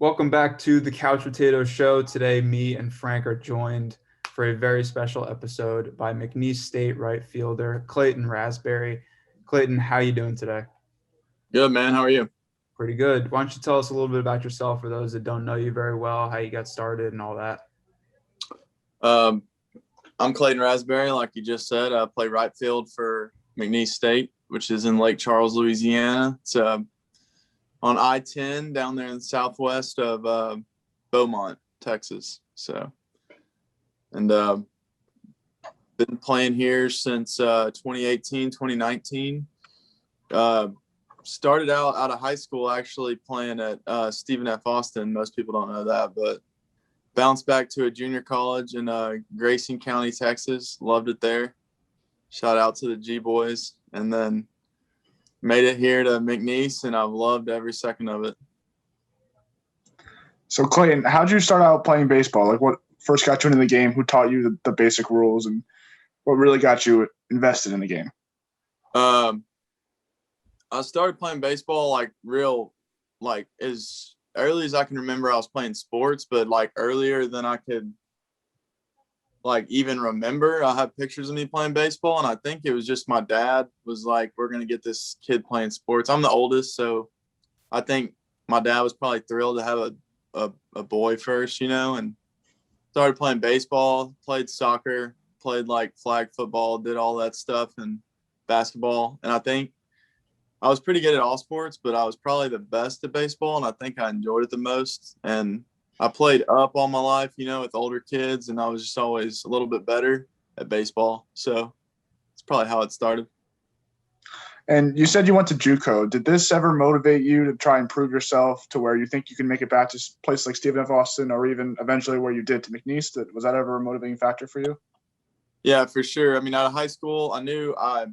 Welcome back to the Couch Potato Show. Today, me and Frank are joined for a very special episode by McNeese State right fielder Clayton Rasbeary. Clayton, how you doing today? Good, man. How are you? Pretty good. Why don't you tell us a little bit about yourself for those that don't know you very well, how you got started and all that? Um, I'm Clayton Rasbeary, like you just said. I play right field for McNeese State, which is in Lake Charles, Louisiana. It's on I-10 down there in the southwest of Beaumont, Texas. And been playing here since 2018, 2019. Started out of high school actually playing at Stephen F. Austin. Most people don't know that, but bounced back to a junior college in Grayson County, Texas. Loved it there. Shout out to the G boys, and then made it here to McNeese, and I've loved every second of it. So Clayton, how'd you start out playing baseball? Like, what first got you into the game? Who taught you the basic rules, and what really got you invested in the game? I started playing baseball as early as I can remember. I was playing sports, but earlier than I could even remember. I have pictures of me playing baseball, and I think it was just my dad was like, we're going to get this kid playing sports. I'm the oldest, so I think my dad was probably thrilled to have a boy first, and started playing baseball, played soccer, played flag football, did all that stuff, and basketball. And I think I was pretty good at all sports, but I was probably the best at baseball, and I think I enjoyed it the most. And I played up all my life, with older kids, and I was just always a little bit better at baseball. So it's probably how it started. And you said you went to JUCO. Did this ever motivate you to try and prove yourself to where you think you can make it back to a place like Stephen F. Austin, or even eventually where you did to McNeese? Was that ever a motivating factor for you? Yeah, for sure. I mean, out of high school, I knew I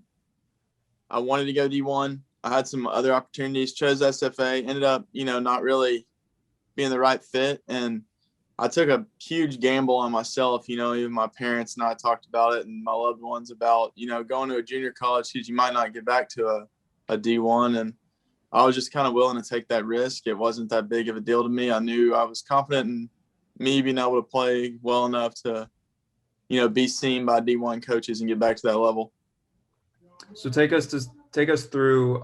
wanted to go D1. I had some other opportunities, chose SFA, ended up, not really being the right fit. And I took a huge gamble on myself. Even my parents and I talked about it, and my loved ones about, going to a junior college because you might not get back to a D1. And I was just kind of willing to take that risk. It wasn't that big of a deal to me. I knew I was confident in me being able to play well enough to, be seen by D1 coaches and get back to that level. So take us through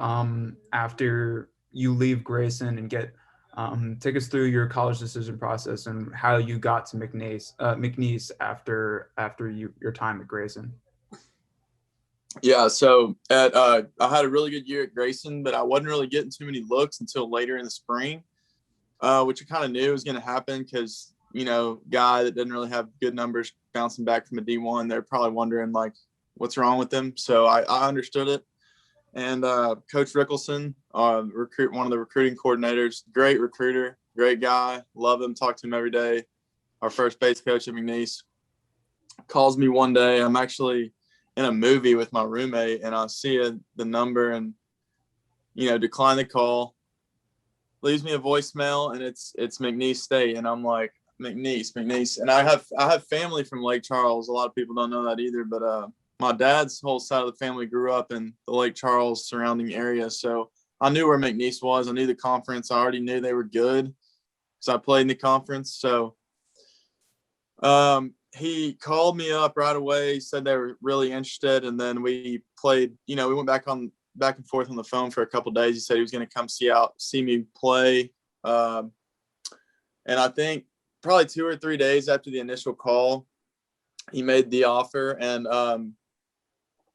after you leave Grayson and take us through your college decision process and how you got to McNeese after your time at Grayson. Yeah, so I had a really good year at Grayson, but I wasn't really getting too many looks until later in the spring, which I kind of knew was going to happen because, guy that didn't really have good numbers bouncing back from a D1, they're probably wondering what's wrong with him. So I understood it. And Coach Rickelson, one of the recruiting coordinators, great recruiter, great guy, love him, talk to him every day. Our first base coach at McNeese calls me one day. I'm actually in a movie with my roommate, and I see the number and, decline the call, leaves me a voicemail, and it's McNeese State. And I'm like, McNeese. And I have family from Lake Charles. A lot of people don't know that either, but my dad's whole side of the family grew up in the Lake Charles surrounding area. So I knew where McNeese was. I knew the conference. I already knew they were good because I played in the conference. So he called me up right away, said they were really interested. And then we played, we went back and forth on the phone for a couple of days. He said he was going to come see me play. And I think probably 2 or 3 days after the initial call, he made the offer. And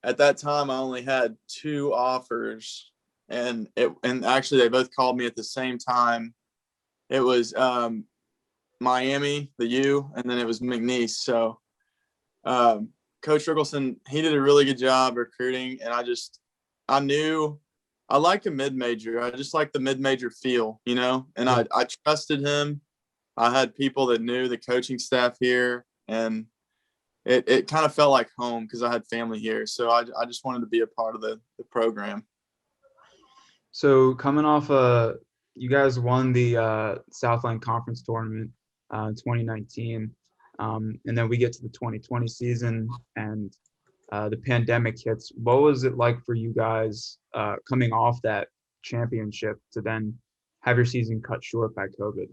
at that time, I only had 2 offers, and actually they both called me at the same time. It was Miami, the U, and then it was McNeese. So Coach Rickelson, he did a really good job recruiting, and I knew I like a mid-major. I just like the mid-major feel, and I trusted him. I had people that knew the coaching staff here, and it kind of felt like home because I had family here. So I just wanted to be a part of the program. So coming off you guys won the Southland Conference tournament in 2019. And then we get to the 2020 season and the pandemic hits. What was it like for you guys coming off that championship to then have your season cut short by COVID?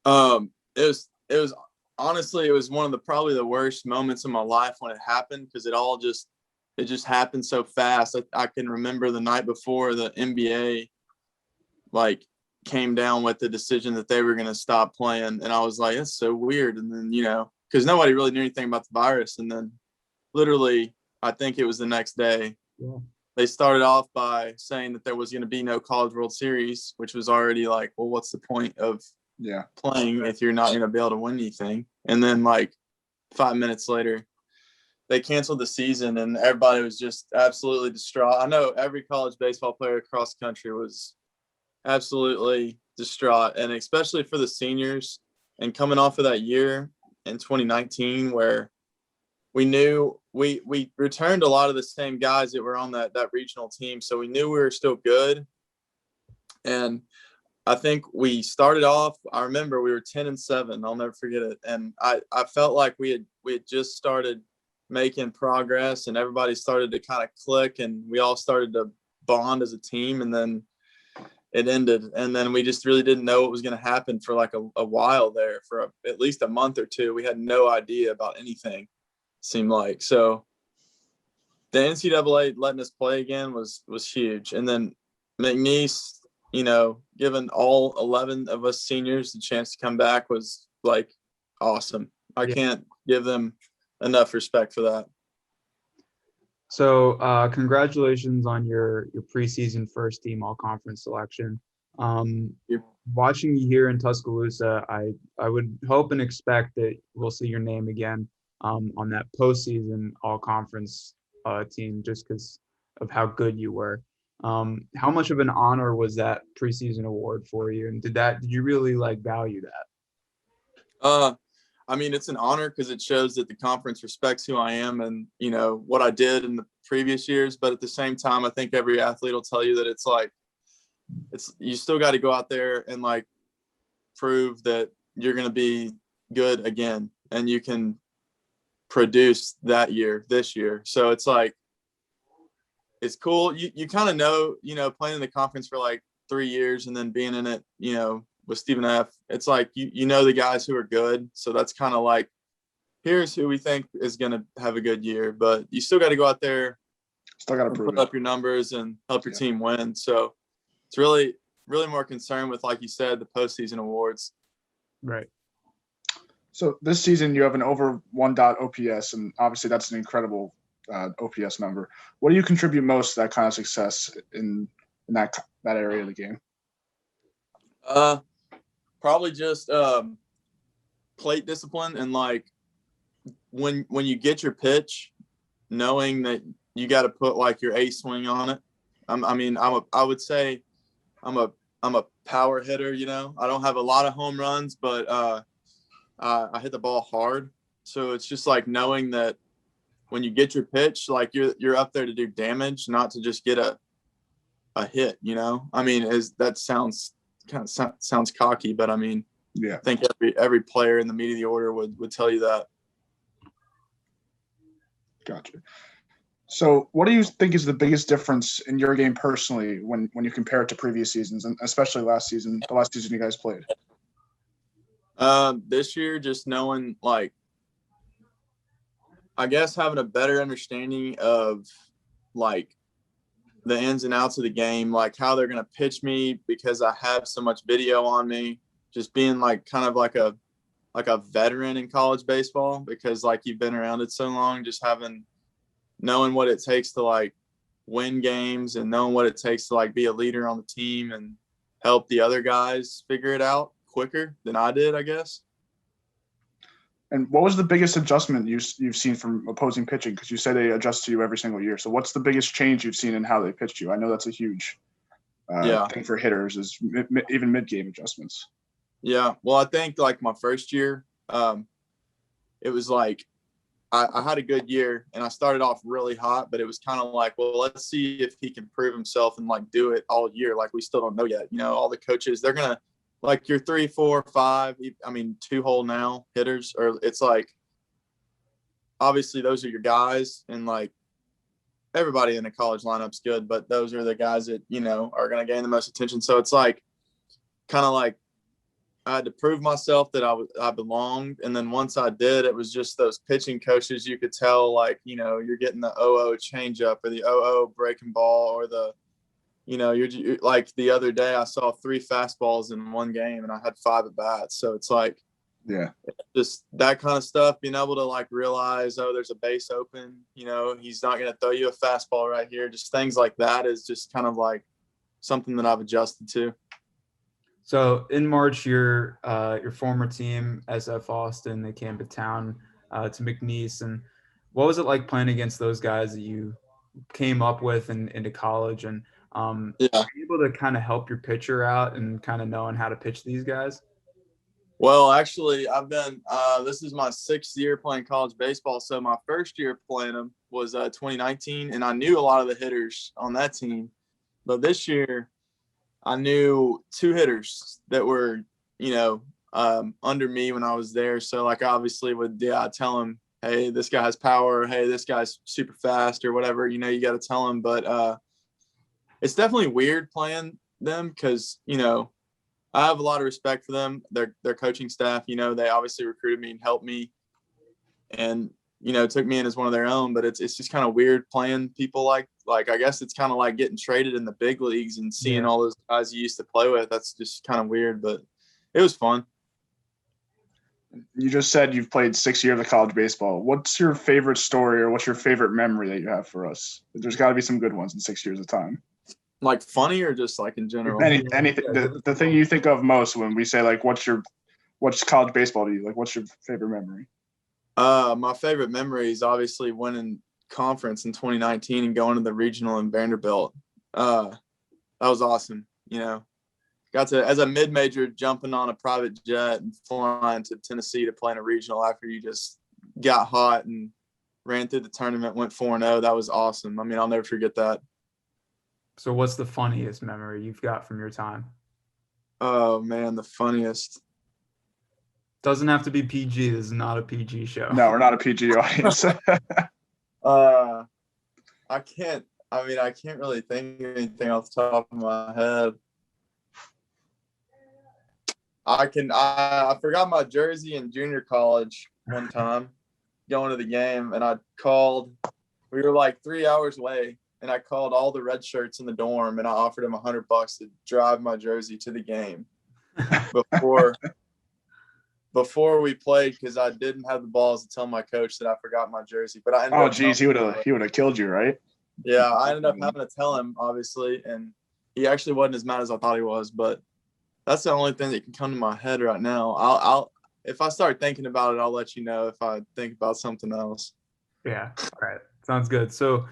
It was honestly, it was one of probably the worst moments of my life when it happened, because it just happened so fast. I can remember the night before the NBA like came down with the decision that they were going to stop playing, and I was like, that's so weird. And then, because nobody really knew anything about the virus, and then literally, I think it was the next day, they started off by saying that there was going to be no College World Series, which was already like, well, what's the point of playing if you're not going to be able to win anything? And then like 5 minutes later, they canceled the season, and everybody was just absolutely distraught. I know every college baseball player across the country was absolutely distraught, and especially for the seniors, and coming off of that year in 2019 where we knew we returned a lot of the same guys that were on that regional team, so we knew we were still good. And I think we started off, I remember we were 10-7. I'll never forget it. And I felt like we had just started making progress, and everybody started to kind of click, and we all started to bond as a team. And then it ended, and then we just really didn't know what was going to happen for like a while there. For at least a month or two, we had no idea about anything, seemed like. So the NCAA letting us play again was huge. And then McNeese, giving all 11 of us seniors the chance to come back was like awesome. I can't give them enough respect for that. So congratulations on your preseason first team all conference selection. Watching you here in Tuscaloosa, I would hope and expect that we'll see your name again on that postseason all conference team, just because of how good you were. How much of an honor was that preseason award for you, and did you really value that? I mean, it's an honor because it shows that the conference respects who I am and, what I did in the previous years. But at the same time, I think every athlete will tell you that you still got to go out there and prove that you're going to be good again, and you can produce this year. So it's it's cool. You kind of know, playing in the conference for 3 years and then being in it, with Stephen F. It's you know the guys who are good. So that's kind of here's who we think is going to have a good year. But you still got to go out there, still got to put up your numbers and help your team win. So it's really, really more concerned with, like you said, the postseason awards. Right. So this season you have an over 1 OPS, and obviously that's an incredible OPS number. What do you contribute most to that kind of success in that area of the game? Probably just plate discipline, and when you get your pitch, knowing that you got to put your A swing on it. I would say I'm a power hitter. I don't have a lot of home runs, but I hit the ball hard. So it's just knowing that when you get your pitch, you're up there to do damage, not to just get a hit. That sounds cocky, but I think every player in the meat of the order would tell you that. Gotcha. So what do you think is the biggest difference in your game personally when you compare it to previous seasons, and especially the last season you guys played? This year, just knowing, I guess having a better understanding of the ins and outs of the game, how they're going to pitch me, because I have so much video on me, just being kind of like a veteran in college baseball, because you've been around it so long, just knowing what it takes to win games, and knowing what it takes to be a leader on the team and help the other guys figure it out quicker than I did, I guess. And what was the biggest adjustment you've seen from opposing pitching? Because you say they adjust to you every single year. So what's the biggest change you've seen in how they pitch you? I know that's a huge thing for hitters, is even mid-game adjustments. Yeah. Well, I think my first year, it was I had a good year, and I started off really hot, but it was kind of well, let's see if he can prove himself and do it all year. We still don't know yet. All the coaches, they're going to, your 3, 4, 5, 2-hole now hitters, or it's obviously those are your guys, and everybody in the college lineup's good, but those are the guys that, are going to gain the most attention. So it's kind of I had to prove myself that I belonged. And then once I did, it was just those pitching coaches. You could tell, like, you're getting the 0-0 changeup or the 0-0 breaking ball or you're like the other day I saw 3 fastballs in one game and I had 5 at bats. So it's like, yeah, just that kind of stuff, being able to like realize, oh, there's a base open, he's not going to throw you a fastball right here. Just things like that is just kind of like something that I've adjusted to. So in March, your former team, SF Austin, they came to town to McNeese. And what was it like playing against those guys that you came up with into college? And were you able to kind of help your pitcher out and kind of knowing how to pitch these guys? Well, actually, I've been this is my 6th year playing college baseball. So my first year playing them was 2019, and I knew a lot of the hitters on that team. But this year, I knew 2 hitters that were, under me when I was there. So, like, obviously, I'd tell them, hey, this guy has power. Hey, this guy's super fast or whatever. You got to tell them. But it's definitely weird playing them because, I have a lot of respect for them. Their coaching staff, they obviously recruited me and helped me and, took me in as one of their own. But it's just kind of weird playing people like I guess it's kind of like getting traded in the big leagues and seeing all those guys you used to play with. That's just kind of weird, but it was fun. You just said you've played 6 years of college baseball. What's your favorite story or what's your favorite memory that you have for us? There's got to be some good ones in 6 years of time. Like funny or just like in general? Anything. The thing you think of most when we say like, what's college baseball to you? Like, what's your favorite memory? My favorite memory is obviously winning conference in 2019 and going to the regional in Vanderbilt. That was awesome. Got to, as a mid-major, jumping on a private jet and flying to Tennessee to play in a regional after you just got hot and ran through the tournament, went 4-0. That was awesome. I mean, I'll never forget that. So what's the funniest memory you've got from your time? Oh, man, the funniest. Doesn't have to be PG. This is not a PG show. No, we're not a PG audience. I can't really think of anything off the top of my head. I forgot my jersey in junior college one time going to the game, and we were like 3 hours away, and I called all the red shirts in the dorm, and I offered them $100 to drive my jersey to the game before we played, because I didn't have the balls to tell my coach that I forgot my jersey. But I ended up he would have killed you, right? Yeah, I ended up having to tell him, obviously, and he actually wasn't as mad as I thought he was. But that's the only thing that can come to my head right now. I'll if I start thinking about it, I'll let you know if I think about something else. Yeah, all right, sounds good. So,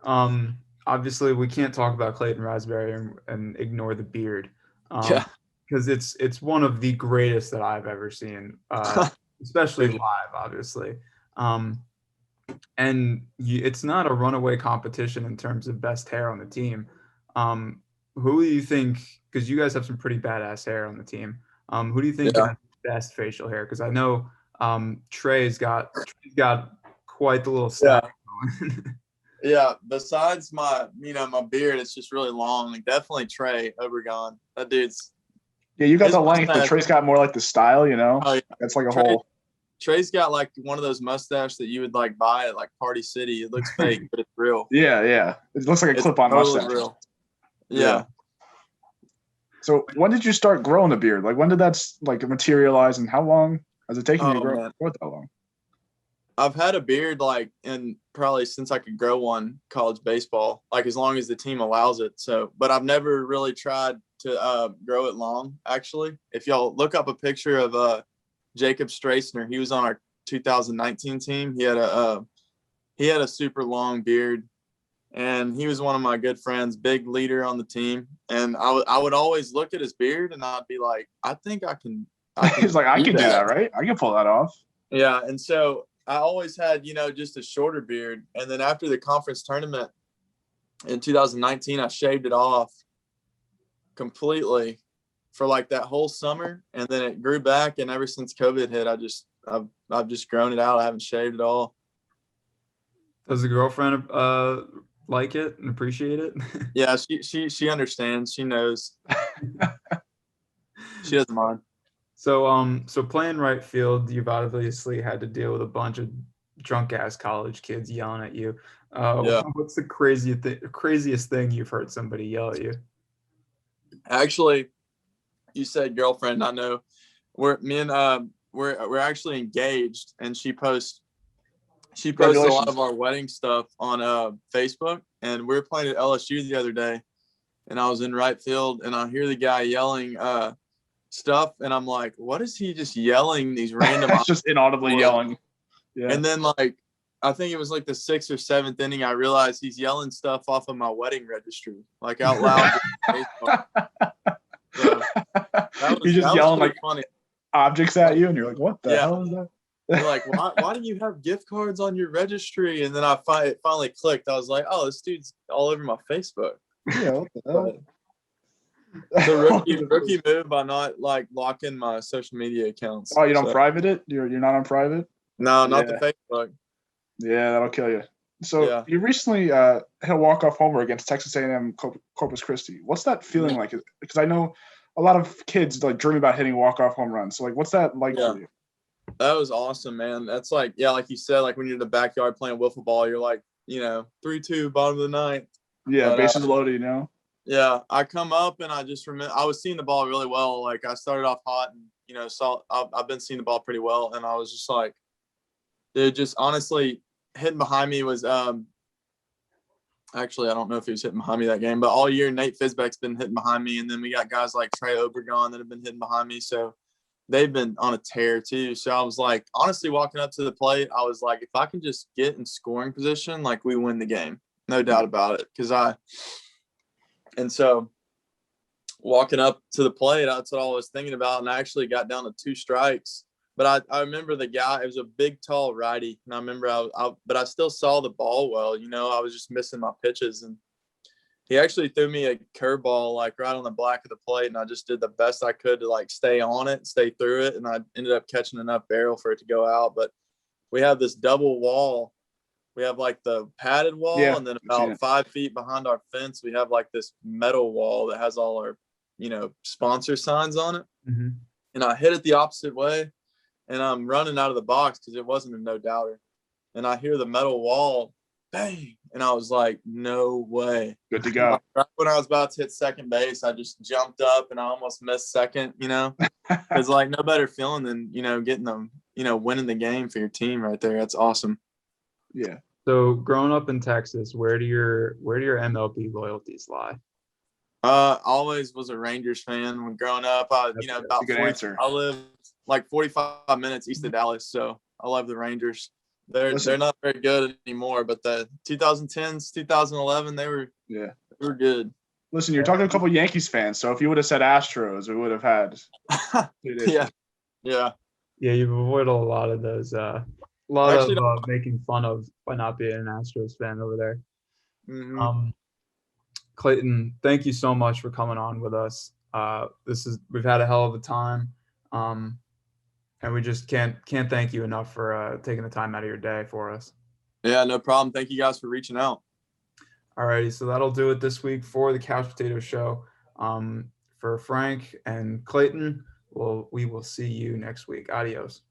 obviously, we can't talk about Clayton Rasbeary and ignore the beard. Because it's one of the greatest that I've ever seen, especially live, obviously. And it's not a runaway competition in terms of best hair on the team. Who do you think, because you guys have some pretty badass hair on the team, who do you think has the best facial hair? Because I know Trey's got quite the little style going. Yeah, besides my beard, it's just really long. Like, definitely Trey Obregon. That dude's. Yeah, you got the length, but Trey's got more like the style, Oh, yeah. That's like whole. Trey's got like one of those mustaches that you would like buy at like Party City. It looks fake, but it's real. Yeah. It looks like a clip-on mustache. Real. Yeah. So when did you start growing the beard? Like, when did that like materialize, and how long has it taken you to grow it that long? I've had a beard like in probably since I could grow one college baseball, like as long as the team allows it. So, but I've never really tried to grow it long. Actually, if y'all look up a picture of Jacob Strassner, he was on our 2019 team. He had a super long beard, and he was one of my good friends, big leader on the team. And I would always look at his beard, and I'd be like, I think I can. He's like, I can do that, right? I can pull that off. Yeah, and so I always had, just a shorter beard. And then after the conference tournament in 2019, I shaved it off completely for like that whole summer. And then it grew back. And ever since COVID hit, I've just grown it out. I haven't shaved at all. Does the girlfriend like it and appreciate it? Yeah, she understands. She knows. She doesn't mind. So playing right field, you've obviously had to deal with a bunch of drunk ass college kids yelling at you. Yeah. What's the craziest thing you've heard somebody yell at you? Actually, you said girlfriend. I know we're actually engaged, and she posts a lot of our wedding stuff on Facebook, and we were playing at LSU the other day, and I was in right field, and I hear the guy yelling stuff, and I'm like, what is he just yelling these random It's just inaudibly yelling. Yeah. And then like I think it was like the 6th or 7th inning, I realized he's yelling stuff off of my wedding registry, like out loud. So he's just yelling like funny objects at you, and you're like, what the hell is that? You're like, why do you have gift cards on your registry? And then it finally clicked. I was like, oh, this dude's all over my Facebook. Yeah, what the hell? The rookie move by not like locking my social media accounts. Oh, you don't private it? You're not on private? No, not the Facebook. Yeah, that'll kill you. So you recently hit a walk-off homer against Texas A&M Corpus Christi. What's that feeling like? Because I know a lot of kids like dream about hitting walk-off home runs. So like, what's that like for you? That was awesome, man. That's like, like you said, like when you're in the backyard playing wiffle ball, you're like, 3-2, bottom of the ninth. Yeah, but, bases loaded, Yeah, I come up and I just remember I was seeing the ball really well. Like I started off hot and I've been seeing the ball pretty well, and I was just like, dude, just honestly hitting behind me was actually I don't know if he was hitting behind me that game, but all year Nate Fisbeck's been hitting behind me, and then we got guys like Trey Obregon that have been hitting behind me, so they've been on a tear too. So I was like, honestly, walking up to the plate, I was like, if I can just get in scoring position, like we win the game, no doubt about it. And so walking up to the plate, that's what I was thinking about. And I actually got down to 2 strikes. But I remember the guy, it was a big, tall righty. And I remember but I still saw the ball well. I was just missing my pitches. And he actually threw me a curveball, like right on the black of the plate. And I just did the best I could to like stay on it, stay through it. And I ended up catching enough barrel for it to go out. But we have this double wall. We have like the padded wall, and then about 5 feet behind our fence, we have like this metal wall that has all our, sponsor signs on it. Mm-hmm. And I hit it the opposite way, and I'm running out of the box because it wasn't a no doubter. And I hear the metal wall, bang, and I was like, no way. Good to go. Right when I was about to hit second base, I just jumped up and I almost missed second. It's like no better feeling than getting them, winning the game for your team right there. That's awesome. Yeah. So growing up in Texas, where do your MLB loyalties lie? Always was a Rangers fan when growing up. About 40, I live like 45 minutes east of Dallas, so I love the Rangers. They're not very good anymore, but the 2010s, 2011, they were good. Listen, you're talking to a couple of Yankees fans, so if you would have said Astros, we would have had. Yeah. You've avoided a lot of those. Making fun of by not being an Astros fan over there. Mm-hmm. Clayton, thank you so much for coming on with us. We've had a hell of a time, and we just can't thank you enough for taking the time out of your day for us. Yeah, no problem. Thank you guys for reaching out. All righty, so that'll do it this week for the Couch Potato Show. For Frank and Clayton, we will see you next week. Adios.